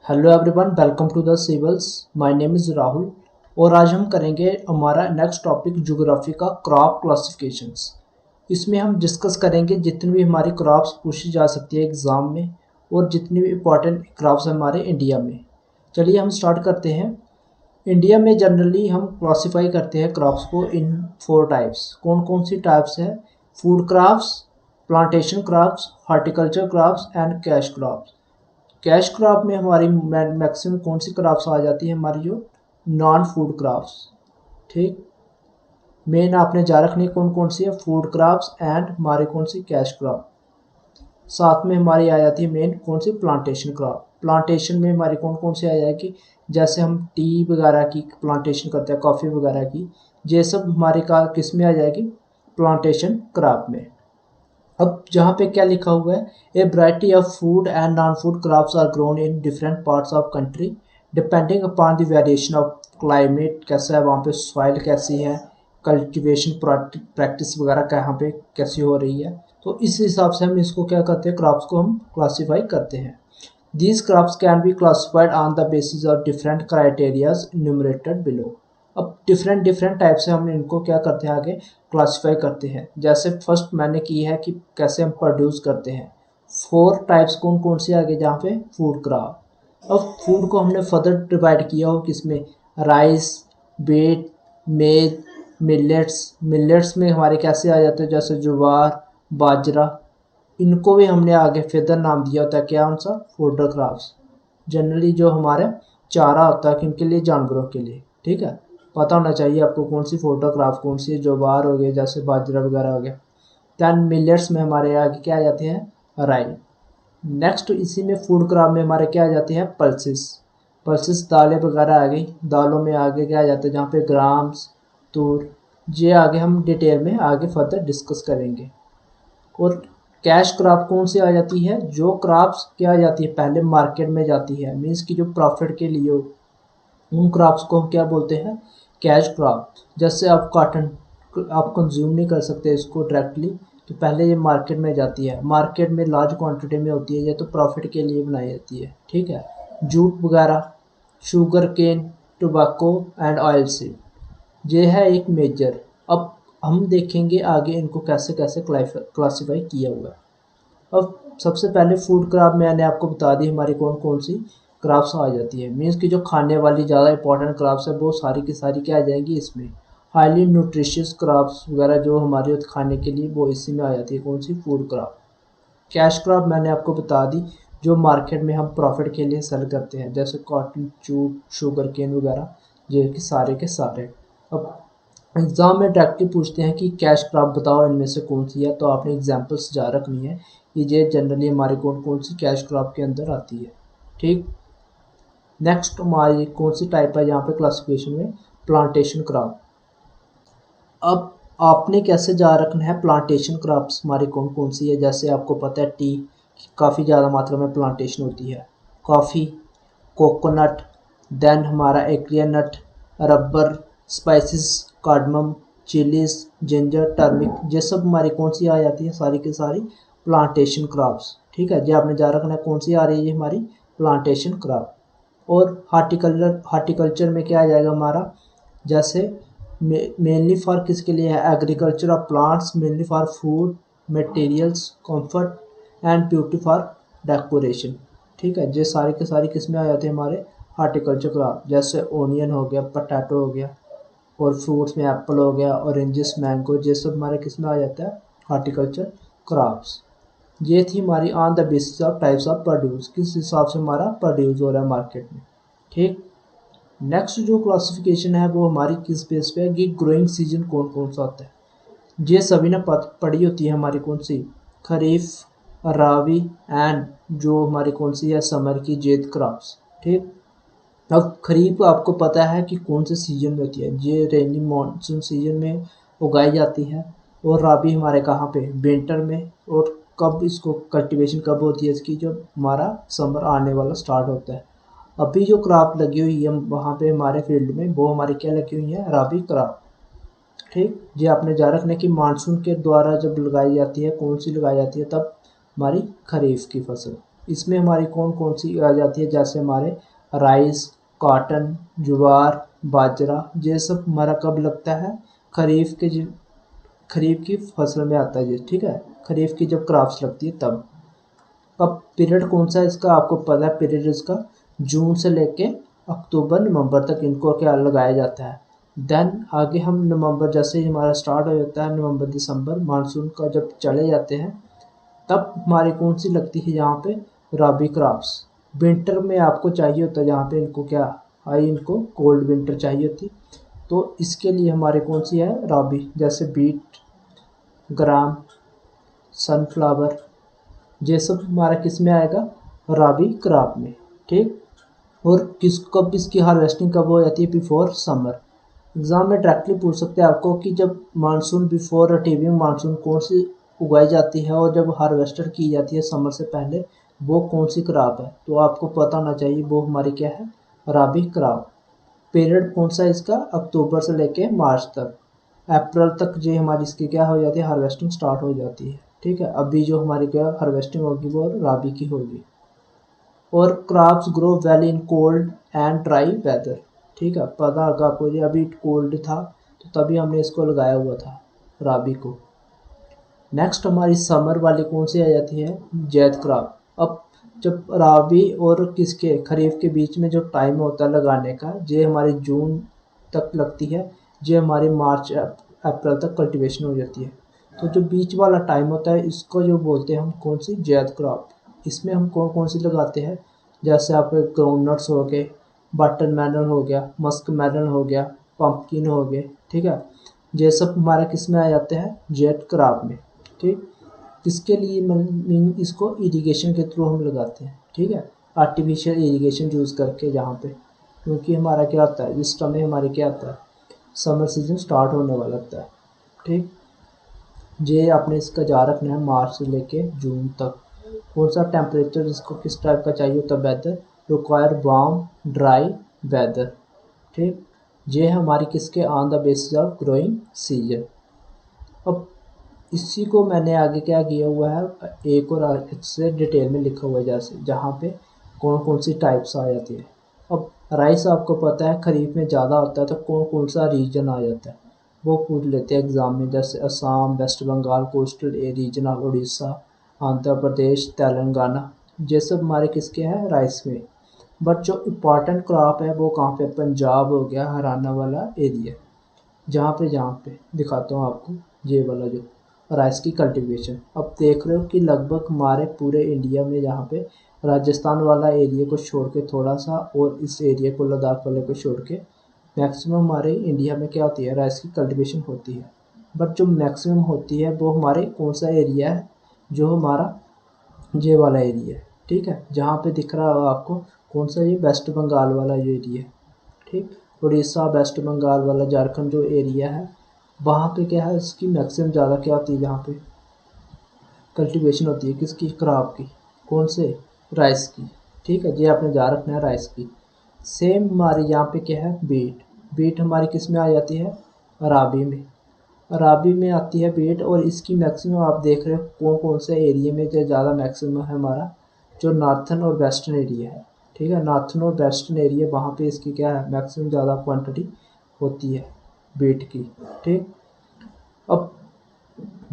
Hello everyone, welcome to the civils. My name is Rahul और आज हम करेंगे हमारा नेक्स्ट टॉपिक ज्योग्राफी का क्रॉप क्लासिफिकेशंस। इसमें हम डिस्कस करेंगे जितनी भी हमारी क्रॉप्स पूछी जा सकती है एग्ज़ाम में और जितनी भी इम्पोर्टेंट क्रॉप्स हैं हमारे इंडिया में। चलिए हम स्टार्ट करते हैं। इंडिया में जनरली हम क्लासीफाई करते हैं क्रॉप्स को इन 4 टाइप्स। कौन कौन सी टाइप्स है? Food crops, plantation crops, horticulture crops and cash crops. Cash crop में हमारी मैक्सिमम कौन सी क्रॉप्स आ जाती है? हमारी जो नॉन फूड क्रॉप्स। ठीक, मेन आपने जा रखनी कौन कौन सी है? फूड क्रॉप्स एंड हमारी कौन सी? Cash crop. साथ में हमारी आ जाती है मेन कौन सी? Plantation crop. प्लांटेशन में हमारी कौन कौन सी आ जाएगी? जैसे हम टी वगैरह की प्लांटेशन करते हैं, कॉफ़ी वगैरह की, ये सब हमारे का किस में आ जाएगी? प्लांटेशन क्रॉप में। अब जहाँ पे क्या लिखा हुआ है, a variety of food and non food crops are grown in different parts of country depending upon the variation of climate, कैसा है वहाँ पे, सॉइल कैसी है, कल्टीवेशन प्रैक्टिस वगैरह कहाँ पे कैसी हो रही है। तो इस हिसाब से हम इसको क्या करते हैं, क्रॉप्स को हम क्लासीफाई करते हैं। These crops can be classified on the basis of different criterias enumerated below. अब डिफरेंट डिफरेंट टाइप से हम इनको क्या करते हैं, आगे क्लासिफाई करते हैं। जैसे फर्स्ट मैंने की है कि कैसे हम प्रोड्यूस करते हैं। 4 टाइप्स कौन कौन सी आगे जहाँ पे? Food crop. अब फूड को हमने फर्दर डिवाइड किया हो किसमें? राइस, वेट, मेज, मिलेट्स। मिलेट्स में हमारे कैसे आ जाते हैं? जैसे ज्वार, बाजरा। इनको भी हमने आगे फर्दर नाम दिया होता है क्या? कौन सा? Food crops. जनरली जो हमारे चारा होता है किनके लिए? जानवरों के लिए। ठीक है, पता होना चाहिए आपको कौन सी फोटोग्राफ कौन सी है। ज्वार हो गए, जैसे बाजरा वगैरह हो गया। 10 मिलेट्स में हमारे आगे क्या आ जाते हैं? राई। नेक्स्ट इसी में फूड क्रॉप में हमारे क्या आ जाते हैं? पल्सेस। पल्सेस दालें वगैरह आ गई। दालों में आगे क्या आ जाते हैं? जहाँ पे ग्राम्स, तूर। ये आगे हम डिटेल में आगे फर्दर डिस्कस करेंगे। और कैश क्रॉप कौन सी आ जाती है? जो क्रॉप्स क्या आ जाती है? पहले मार्केट में जाती है, मीन्स की जो प्रॉफिट के लिए हो, उन क्रॉप्स को हम क्या बोलते हैं? Cash crop. जैसे आप कॉटन आप कंज्यूम नहीं कर सकते इसको डायरेक्टली, तो पहले ये मार्केट में जाती है। मार्केट में लार्ज क्वांटिटी में होती है, ये तो प्रॉफिट के लिए बनाई जाती है। ठीक है, जूट वगैरह, sugar cane, tobacco and oil seed, ये है एक मेजर। अब हम देखेंगे आगे इनको कैसे कैसे क्लासीफाई किया हुआ है। अब सबसे पहले फूड क्रॉप मैंने आपको बता दी हमारी कौन कौन सी क्रॉप्स आ जाती है। मीन्स की जो खाने वाली ज़्यादा इंपॉर्टेंट क्रॉप्स है वो सारी की सारी क्या आ जाएंगी इसमें? हाईली न्यूट्रिशियस क्रॉप्स वगैरह जो हमारे खाने के लिए, वो इसी में आ जाती है। कौन सी? Food crop. कैश क्रॉप मैंने आपको बता दी, जो मार्केट में हम प्रॉफिट के लिए सेल करते हैं, जैसे कॉटन, जूट, शुगर केन वगैरह, ये कि सारे के सारे। अब एग्ज़ाम में डायरेक्टली पूछते हैं कि कैश क्रॉप बताओ इनमें से कौन सी है, तो आपने एग्जांपल्स जा रखनी है कि ये जनरली हमारी कौन कौन सी कैश क्रॉप के अंदर आती है। ठीक, नेक्स्ट हमारी कौन सी टाइप है यहाँ पे क्लासिफिकेशन में? Plantation crop. अब आपने कैसे जा रखना है? प्लांटेशन क्रॉप्स हमारी कौन कौन सी है? जैसे आपको पता है टी काफ़ी ज़्यादा मात्रा में प्लांटेशन होती है, कॉफ़ी, कोकोनट, देन हमारा एग्रिया nut, rubber, spices, cardamom, chillies, ginger, turmeric, ये सब हमारी कौन सी आ जाती है? सारी की सारी प्लांटेशन क्रॉप्स। ठीक है, जो आपने जा रखना है कौन सी आ रही है हमारी? Plantation crop. और हार्टिकल्चर में क्या आ जाएगा हमारा? जैसे मेनली फॉर किसके लिए है? Agriculture of plants mainly for food, materials, comfort and beauty for decoration. ठीक है, ये सारी के सारी किस में आ जाते हैं? हमारे हार्टिकल्चर क्रॉप। जैसे ओनियन हो गया, पटाटो हो गया, और फ्रूट्स में एप्पल हो गया, ऑरेंजेस, मैंगो, ये सब हमारे किस में आ जाता है? Horticulture crops. ये थी हमारी on the basis of types of produce, किस हिसाब से हमारा प्रोड्यूस हो रहा है मार्केट में। ठीक, नेक्स्ट जो क्लासिफिकेशन है वो हमारी किस बेस पे है कि ग्रोइंग सीजन कौन कौन सा होता है। ये सभी ने पढ़ी होती है हमारी कौन सी? खरीफ, रावी एंड जो हमारी कौन सी है? समर की जेद क्रॉप्स। ठीक, अब खरीफ आपको पता है कि कौन से सीजन में होती है? ये रेनी मानसून सीजन में उगाई जाती है। और राबी हमारे कहाँ पे? विंटर में। और कब इसको कल्टीवेशन कब होती है इसकी? जब हमारा समर आने वाला स्टार्ट होता है। अभी जो क्रॉप लगी हुई है वहाँ पे हमारे फील्ड में, वो हमारी क्या लगी हुई है? राबी क्रॉप। ठीक, ये आपने जा रखना कि मानसून के द्वारा जब लगाई जाती है, कौन सी लगाई जाती है? तब हमारी खरीफ की फसल। इसमें हमारी कौन कौन सी आ जाती है, जैसे हमारे राइस, कॉटन, ज्वार, बाजरा, ये सब हमारा कब लगता है, खरीफ की फसल में आता है ये, ठीक है, खरीफ की जब क्रॉप्स लगती है तब। अब पीरियड कौन सा है इसका, आपको पता है पीरियड इसका जून से लेके अक्टूबर नवंबर तक इनको क्या लगाया जाता है। देन आगे हम नवंबर जैसे ही हमारा स्टार्ट हो जाता है, नवंबर दिसंबर मानसून का जब चले जाते हैं, तब हमारी कौन सी लगती है यहाँ पे, रबी क्रॉप्स। विंटर में आपको चाहिए होता है यहाँ पे इनको क्या, इनको कोल्ड विंटर चाहिए होती, तो इसके लिए हमारे कौन सी है, रबी, जैसे बीट, ग्राम, सनफ्लावर, ये सब हमारा किस में आएगा, रबी क्रॉप में, ठीक। और किस कब इसकी हार्वेस्टिंग कब हो जाती है, बिफोर समर। एग्जाम में डायरेक्टली पूछ सकते हैं आपको कि जब मानसून बिफोर रिसीविंग मानसून कौन सी उगाई जाती है, और जब हार्वेस्टर की जाती है समर से पहले वो कौन सी क्रॉप है, तो आपको पता होना चाहिए वो हमारी क्या है, रबी क्रॉप। पीरियड कौन सा है इसका, अक्टूबर से लेके मार्च तक, अप्रैल तक जो हमारी इसकी क्या हो जाती है, हार्वेस्टिंग स्टार्ट हो जाती है, ठीक है। अभी जो हमारी क्या हार्वेस्टिंग होगी वो रबी की होगी। और crops grow well in cold and dry weather, ठीक है, पता होगा आपको, ये अभी कोल्ड था तो तभी हमने इसको लगाया हुआ था रबी को। नेक्स्ट हमारी समर वाली कौन सी आ जाती है, जैद क्रॉप। अब जब रबी और किसके खरीफ के बीच में जो टाइम होता है लगाने का, ये हमारी जून तक लगती है, ये हमारी मार्च अप्रैल तक कल्टीवेशन हो जाती है। तो जो बीच वाला टाइम होता है इसको जो बोलते हैं हम कौन सी, जैद क्रॉप। इसमें हम कौन कौन सी लगाते हैं, जैसे आप ग्राउंडनट्स हो गए, बटर मेलन हो गया, मस्क मेलन हो गया, पम्पकिन हो गए, ठीक है, ये सब हमारा किस में आ जाते हैं, जेट क्रॉप में, ठीक। इसके लिए मीन इसको इरिगेशन के थ्रू हम लगाते हैं, ठीक है, आर्टिफिशियल इरिगेशन यूज़ करके जहाँ पे, क्योंकि हमारा क्या होता है जिस समय हमारे क्या आता है, समर सीजन स्टार्ट होने वाला होता है, ठीक। ये आपने इसका जा रखना है मार्च से लेके जून तक। कौन सा टेम्परेचर इसको किस टाइप का चाहिए होता है, weather require warm dry weather, ठीक। ये हमारी किसके, on the basis of growing season. अब इसी को मैंने आगे क्या किया हुआ है, एक और इससे डिटेल में लिखा हुआ है, जैसे जहाँ पे कौन कौन सी टाइप्स आ जाती है। अब राइस आपको पता है खरीफ में ज़्यादा होता है, तो कौन कौन सा रीजन आ जाता है वो पूछ लेते हैं एग्ज़ाम में, जैसे असम, वेस्ट बंगाल, कोस्टल रीजन, उड़ीसा, आंध्र प्रदेश, तेलंगाना, ये सब हमारे किसके हैं, राइस में। बट जो इम्पॉर्टेंट क्रॉप है वो कहाँ पे, पंजाब हो गया, हरियाणा वाला एरिया, जहाँ पे दिखाता हूँ आपको, ये वाला जो राइस की कल्टीवेशन। अब देख रहे हो कि लगभग हमारे पूरे इंडिया में जहाँ पे राजस्थान वाला एरिया को छोड़ के थोड़ा सा, और इस एरिया को लद्दाख वाले को छोड़ के मैक्सिमम हमारे इंडिया में क्या होती है, राइस की कल्टीवेशन होती है। बट जो मैक्सिमम होती है वो हमारे कौन सा एरिया है, जो हमारा ये वाला एरिया है, ठीक है, जहाँ पे दिख रहा होगा आपको कौन सा, ये वेस्ट बंगाल वाला जो एरिया है, ठीक। उड़ीसा, वेस्ट बंगाल वाला, झारखंड जो एरिया है वहाँ पे क्या है, इसकी मैक्सिमम ज़्यादा क्या होती है, जहाँ पे कल्टीवेशन होती है किसकी, क्रॉप की, कौन से, राइस की, ठीक है, ये आपने जा रखना है राइस की। सेम हमारे यहाँ पे क्या है, बीट। बीट हमारी किस में आ जाती है, राबी में। राबी में आती है बीट, और इसकी मैक्सिमम आप देख रहे हो कौन कौन से एरिया में जो ज़्यादा मैक्सिमम है, हमारा जो नॉर्थन और वेस्टर्न एरिया है, ठीक है, नॉर्थन और वेस्टर्न एरिया वहाँ पे इसकी क्या है, मैक्सिमम ज़्यादा क्वांटिटी होती है बीट की, ठीक। अब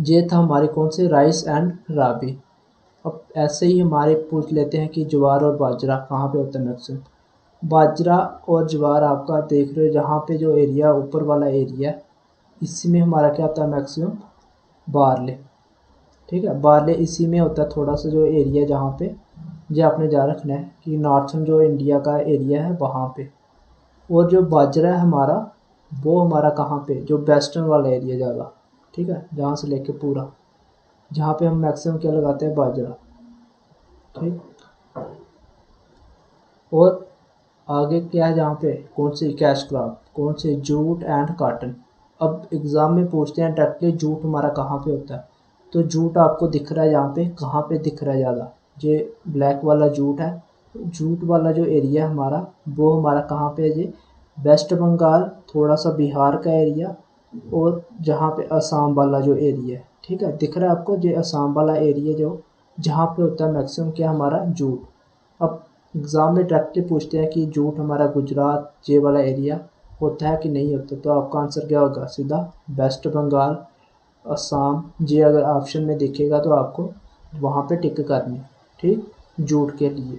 ये था हमारे कौन से, राइस एंड राबी। अब ऐसे ही हमारे पूछ लेते हैं कि ज्वार और बाजरा कहाँ पे होता है मैक्सिमम। बाजरा और ज्वार आपका देख रहे हो, जहाँ पे जो एरिया ऊपर वाला एरिया है इसी में हमारा क्या होता है मैक्सिमम, बारले, ठीक है, बारले इसी में होता है। थोड़ा सा जो एरिया जहाँ पे ये आपने जा रखना है कि नॉर्थन जो इंडिया का एरिया है वहाँ पे। और जो बाजरा है हमारा, वो हमारा कहाँ पे, जो वेस्टर्न वाला एरिया ज़्यादा, ठीक है, जहाँ से लेके पूरा, जहाँ पे हम मैक्सिमम क्या लगाते हैं, बाजरा, ठीक। और आगे क्या है, जहाँ पे कौन सी कैश क्रॉप, कौन से, जूट एंड कॉटन। अब एग्ज़ाम में पूछते हैं डायरेक्टली जूट हमारा कहाँ पे होता है, तो जूट आपको दिख रहा है यहाँ पे, कहाँ पे दिख रहा है ज़्यादा, ये ब्लैक वाला जूट है। जूट वाला जो एरिया हमारा, वो हमारा कहाँ पे है, ये वेस्ट बंगाल, थोड़ा सा बिहार का एरिया, और जहाँ पे असम वाला जो एरिया है, ठीक है, दिख रहा है आपको, ये असम वाला एरिया जो जहाँ पे होता है मैक्सिमम क्या हमारा जूट। अब एग्ज़ाम में डायरेक्टली पूछते हैं कि जूट हमारा गुजरात ये वाला एरिया होता है कि नहीं होता, तो आपका आंसर क्या होगा, सीधा वेस्ट बंगाल, असम। ये अगर ऑप्शन में दिखेगा तो आपको वहाँ पे टिक करनी, ठीक, जूट के लिए।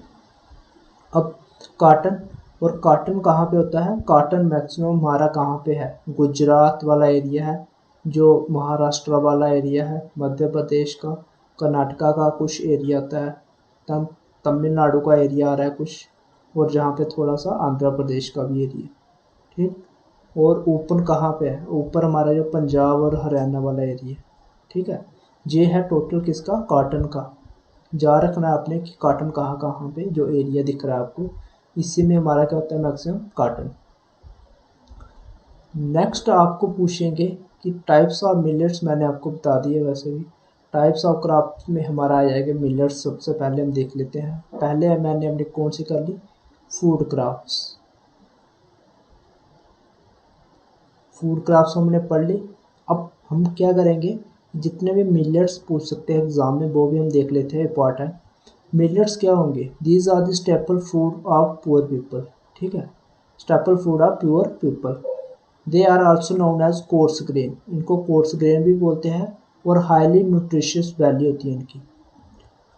अब कॉटन, और कॉटन कहाँ पे होता है, कॉटन मैक्सिमम हमारा कहाँ पे है, गुजरात वाला एरिया है, जो महाराष्ट्र वाला एरिया है, मध्य प्रदेश का, कर्नाटका का कुछ एरिया आता है, तमिलनाडु का एरिया आ रहा है कुछ, और जहाँ पे थोड़ा सा आंध्र प्रदेश का भी एरिया, ठीक। और ऊपर कहाँ पे है, ऊपर हमारा जो पंजाब और हरियाणा वाला एरिया, ठीक है। ये है टोटल किसका, कॉटन का। जा रखना है आपने कि कॉटन कहाँ कहाँ पे जो एरिया दिख रहा है आपको, इसी में हमारा क्या होता है मैक्सिमम कॉटन। नेक्स्ट आपको पूछेंगे कि टाइप्स ऑफ मिलेट्स, मैंने आपको बता दिया वैसे भी। टाइप्स ऑफ क्रॉप्स में हमारा आ जाएगा मिलेट्स। सबसे पहले हम देख लेते हैं, पहले मैंने अपनी कौन सी कर ली, फूड क्रॉप्स। फूड क्रॉप्स हमने पढ़ ली। अब हम क्या करेंगे, जितने भी मिलेट्स पूछ सकते हैं एग्जाम में वो भी हम देख लेते हैं, इंपॉर्टेंट। मिलेट्स क्या होंगे, these are the staple food of poor people, ठीक है, staple food of poor people. They are also known as coarse grain, इनको कोर्स ग्रेन भी बोलते हैं, और हाईली न्यूट्रिशियस वैल्यू होती है इनकी।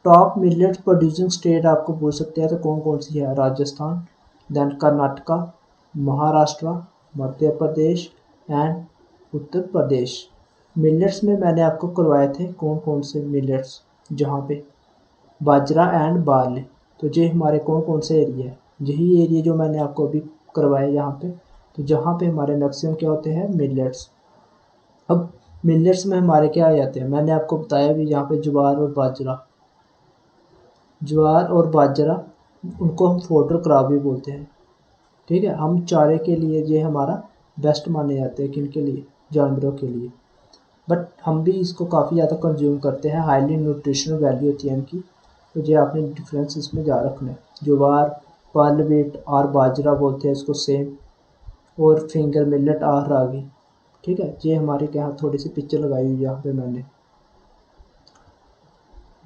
टॉप मिलेट प्रोड्यूसिंग स्टेट आपको पूछ सकते हैं तो कौन कौन सी है, Rajasthan, then Karnataka, Maharashtra, Madhya Pradesh and Uttar Pradesh. Millets में मैंने आपको करवाए थे कौन कौन से मिलेट्स, जहाँ पे बाजरा एंड बार्ले, तो ये हमारे कौन कौन से एरिया है, यही एरिया जो मैंने आपको अभी करवाए यहाँ पे, तो जहाँ पे हमारे मैक्सिमम क्या होते हैं, मिलेट्स। अब मिलेट्स में हमारे क्या आ जाते हैं, मैंने आपको बताया भी, यहाँ पे ज्वार और बाजरा, ज्वार और बाजरा, उनको हम फोडर क्रॉप भी बोलते हैं, ठीक है। हम चारे के लिए ये हमारा बेस्ट माने जाते हैं, किन के लिए, जानवरों के लिए, बट हम भी इसको काफ़ी ज़्यादा कंज्यूम करते हैं, हाईली न्यूट्रिशनल वैल्यू होती है इनकी, तो ये आपने डिफरेंस इसमें जा रखना है। ज्वार, पर्ल व्हीट और बाजरा बोलते हैं इसको सेम, और फिंगर मिलेट और रागी, ठीक है। ये हमारे क्या, थोड़ी सी पिक्चर लगाई हुई है यहाँ पे मैंने।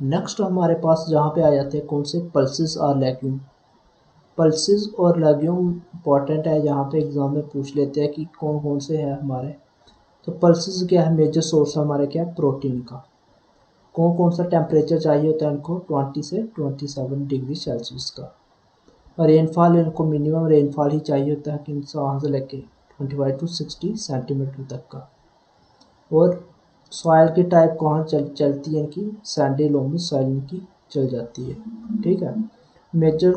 नेक्स्ट हमारे पास जहाँ पे आ जाते हैं कौन से, पल्सेस और लेग्यूम। पल्सेस और लेग्यूम इंपॉर्टेंट है, यहाँ पे एग्जाम में पूछ लेते हैं कि कौन कौन से हैं हमारे। तो पल्सेस क्या है, मेजर सोर्स हमारे क्या है, प्रोटीन का। कौन कौन सा टेम्परेचर चाहिए होता है इनको, 20 से 27 डिग्री सेल्सियस का। और रेनफॉल, इनको मिनिमम रेनफॉल ही चाहिए होता है कि वहाँ से लेके 25 टू 60 सेंटीमीटर तक का। और सॉइल की टाइप कहाँ चलती है इनकी, सैंडी लोमी सॉइल इनकी चल जाती है, ठीक है। Major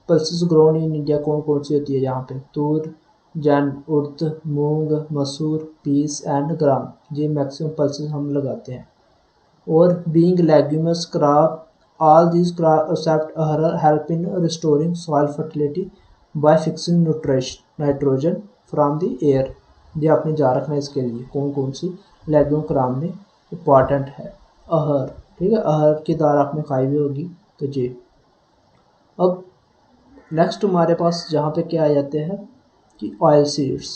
pulses grown in India कौन कौन सी होती है, यहाँ पे तूर, जैन, उड़द, मूंग, मसूर, पीस एंड ग्राम, ये मैक्सिमम पल्सेस हम लगाते हैं। और being leguminous crop, all these crop accept help in restoring soil fertility by fixing nitrogen from the air। ये आपने जा रखना है इसके लिए, कौन कौन सी लेग्यूम क्रॉप में इम्पॉर्टेंट है, अरहर, ठीक है, अरहर की दाल आपने खाई हुई होगी, तो जी। अब नेक्स्ट हमारे पास जहाँ पे क्या आ जाते हैं कि oil seeds.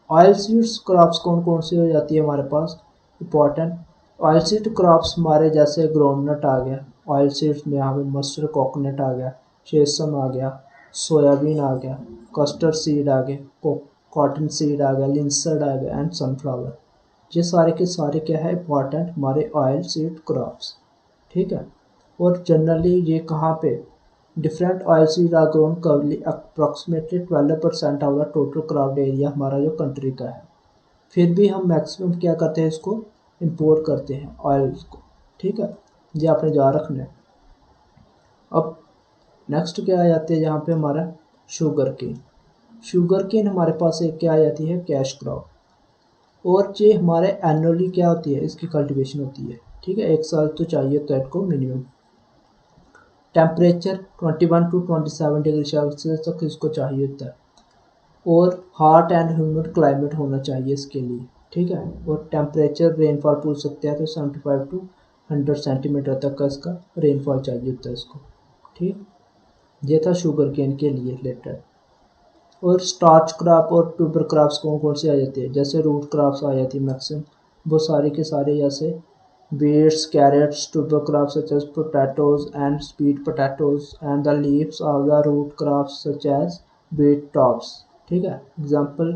Oil seeds crops कौन कौन सी हो जाती है हमारे पास, इम्पॉर्टेंट। ऑयल सीड क्रॉप्स हमारे जैसे ग्राउंडनट आ गया, ऑयल सीड्स में यहाँ पे मस्टर्ड कोकोनट आ गया, सेसम आ गया, सोयाबीन आ गया, कस्टर्ड सीड आ गए, कॉटन सीड आ गया, लिंसर्ड आ गया एंड सनफ्लावर। ये सारे के सारे क्या है, इंपॉर्टेंट हमारे ऑयल सीड क्रॉप्स, ठीक है। और जनरली ये कहाँ पे, different oil seed are grown कर्वली approximately 12% of the total cropped area हमारा जो कंट्री का है। फिर भी हम मैक्सिमम क्या करते हैं, इसको इंपोर्ट करते हैं ऑयल को, ठीक है। ये आपने जा रखना है। अब नेक्स्ट क्या आ जाते हैं यहाँ पे हमारा शुगर केन। शुगर केन हमारे पास एक क्या आ जाती है, कैश क्रॉप। और ये हमारे एनुअली क्या होती है, इसकी कल्टीवेशन होती है, ठीक है, एक साल तो चाहिए होता है इनको minimum. Temperature 21 to 27 degree Celsius तक इसको चाहिए होता है, और हॉट एंड ह्यूमिड क्लाइमेट होना चाहिए इसके लिए, ठीक है। और टेम्परेचर, रेनफॉल पूछ सकते हैं तो 75 टू 100 सेंटीमीटर तक का इसका रेनफॉल चाहिए होता है इसको, ठीक। ये था शुगर केन के लिए रिलेटेड। और स्टार्च क्रॉप और ट्यूबर क्रॉप्स कौन कौन से आ जाते हैं, जैसे रूट क्रॉप्स आ जाती है मैक्सिमम, वो सारे के सारे जैसे beets, carrots, tuber crops such as potatoes and sweet potatoes, and the leaves of the root crops such as beet tops। ठीक है, example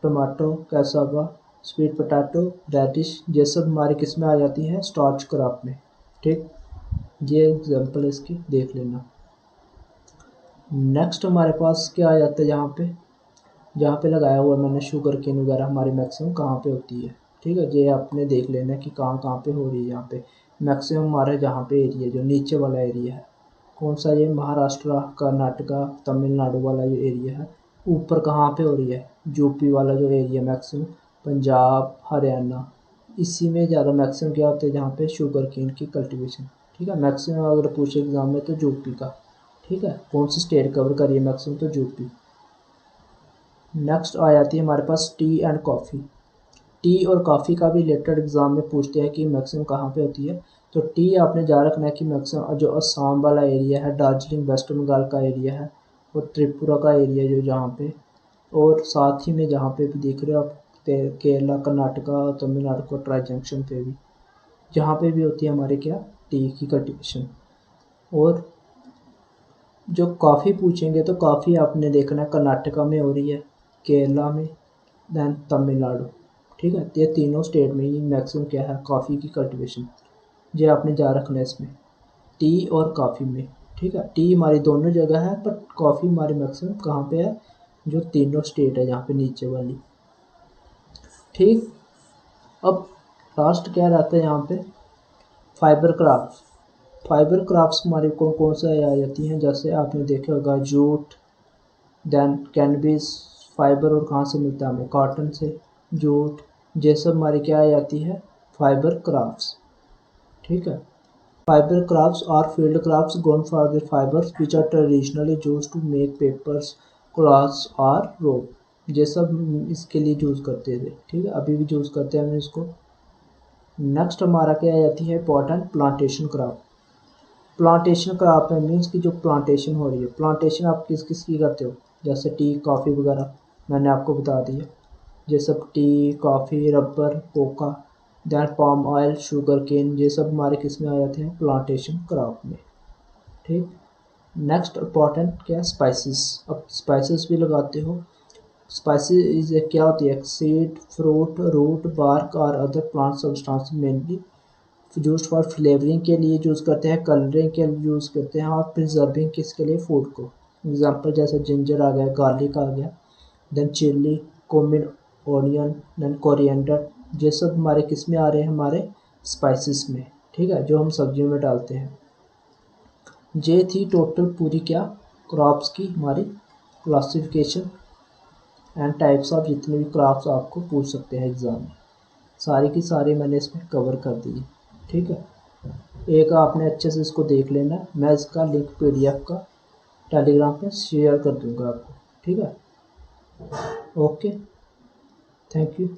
tomato, cassava, sweet potato, radish, ये सब हमारी किस में आ जाती है, स्टार्च क्रॉप में। ठीक, ये एग्जाम्पल इसकी देख लेना। नेक्स्ट हमारे पास क्या आ जाता है, जहाँ पे लगाया हुआ मैंने शुगर केन वगैरह हमारी मैक्सिमम कहाँ पे होती है। ठीक है, ये आपने देख लेना कि कहाँ कहाँ पे हो रही है। यहाँ पे मैक्सिमम हमारे जहाँ पे एरिया जो नीचे वाला एरिया है, कौन सा, ये महाराष्ट्र, कर्नाटका, तमिलनाडु वाला जो एरिया है। ऊपर कहाँ पे हो रही है, यूपी वाला जो एरिया मैक्सिमम, पंजाब, हरियाणा, इसी में ज़्यादा मैक्सिमम क्या होता है, जहाँ पे शुगर केन की कल्टिवेशन। ठीक है, मैक्सिमम अगर पूछे एग्जाम में तो यूपी का। ठीक है, कौन सी स्टेट कवर करिए मैक्सिमम, तो यूपी। नेक्स्ट आ जाती है हमारे पास टी एंड कॉफ़ी। टी और कॉफ़ी का भी रिलेटेड एग्जाम में पूछते हैं कि मैक्सिमम कहाँ पे होती है। तो टी आपने जा रखना है कि मैक्सिमम जो असम वाला एरिया है, दार्जिलिंग, वेस्ट बंगाल का एरिया है, और त्रिपुरा का एरिया जो जहाँ पे, और साथ ही में जहाँ पे भी देख रहे हो आप, केरला, कर्नाटका, तमिलनाडु को ट्राई जंक्शन पे भी, जहाँ पे भी होती है हमारे क्या, टी की कल्टिवेशन। और जो कॉफ़ी पूछेंगे तो कॉफ़ी आपने देखना है कर्नाटका में हो रही है, केरला में, दैन तमिलनाडु। ठीक है, ये तीनों स्टेट में ही मैक्सिमम क्या है, कॉफ़ी की कल्टिवेशन। ये आपने जा रखना है इसमें, टी और कॉफ़ी में। ठीक है, टी हमारी दोनों जगह है, पर कॉफ़ी हमारी मैक्सिमम कहाँ पे है, जो तीनों स्टेट है जहाँ पे नीचे वाली। ठीक, अब लास्ट क्या रहता है यहाँ पे, फाइबर क्राफ्ट। फाइबर क्राफ्ट्स हमारे कौन कौन से आ जाती हैं, जैसे आपने देखा होगा जूट, दैन कैनबिस। फाइबर और कहाँ से मिलता है हमें, कॉटन से, जूट, ये सब हमारी क्या आ जाती है, फाइबर क्राफ्ट्स। ठीक है, fibre crafts are field crafts grown for their fibers which are traditionally used to make papers, cloths और rope। ये सब इसके लिए यूज़ करते थे। ठीक है, अभी भी यूज़ करते हैं हम इसको। नेक्स्ट हमारा क्या आ जाती है, important plantation craft. Plantation crop में मीन्स की जो प्लांटेशन हो रही है, प्लांटेशन आप किस किस की करते हो, जैसे टी, कॉफ़ी वगैरह मैंने आपको बता दिया। ये सब tea, coffee, rubber, coca, then palm oil, sugar cane, ये सब हमारे किस में आ जाते हैं, प्लांटेशन क्रॉप में। ठीक, नेक्स्ट इंपॉर्टेंट क्या, स्पाइसेस। अब स्पाइसेस भी लगाते हो। स्पाइसेस क्या होती है, सीड, फ्रूट, रूट, बार्क और other plant substance mainly use for flavouring के लिए यूज़ करते हैं, कलरिंग के लिए यूज़ करते हैं, और प्रिजर्विंग किसके लिए, फूड को। एग्जांपल जैसे जिंजर आ गया, गार्लिक आ गया, then chilli, cumin, onion, then coriander, ये सब हमारे किस में आ रहे हैं, हमारे स्पाइसेस में। ठीक है, जो हम सब्जियों में डालते हैं। ये थी टोटल पूरी क्या, क्रॉप्स की हमारी क्लासिफिकेशन एंड टाइप्स ऑफ, जितने भी क्रॉप्स आपको पूछ सकते हैं एग्ज़ाम में, सारी की सारी मैंने इसमें कवर कर दी है। ठीक है, एक आपने अच्छे से इसको देख लेना, मैं इसका लिंक पीडीएफ का टेलीग्राम पे शेयर कर दूंगा आपको। ठीक है, ओके, थैंक यू।